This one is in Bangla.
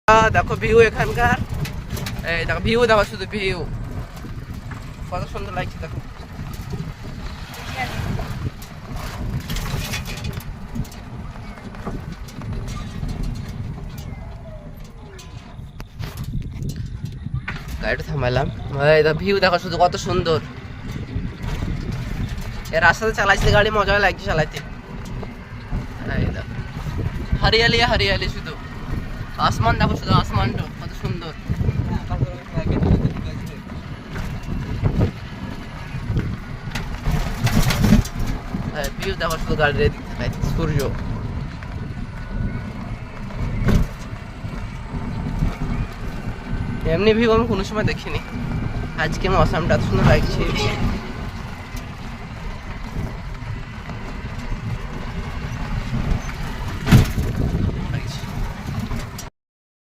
দেখো ভিউ এখানকার, এই দেখো ভিউ, দেখো শুধু ভিউ কত সুন্দর লাগছে। দেখো গাড়িটা থামালাম, এই দেখো ভিউ দেখো শুধু কত সুন্দর। এই রাস্তাতে চালাইছে গাড়ি, মজা লাগছে চালাইতে। এই দেখো হরিয়ালি হরিয়ালি, শুধু আসমান দেখো, শুধু আসমানটা কত সুন্দর। ভিউ দেখো শুধু গাড়ির এদিক থেকে সূর্য। এমনি ভিউ আমি কোনো সময় দেখিনি, আজকে মৌসামটা এত সুন্দর লাগছে।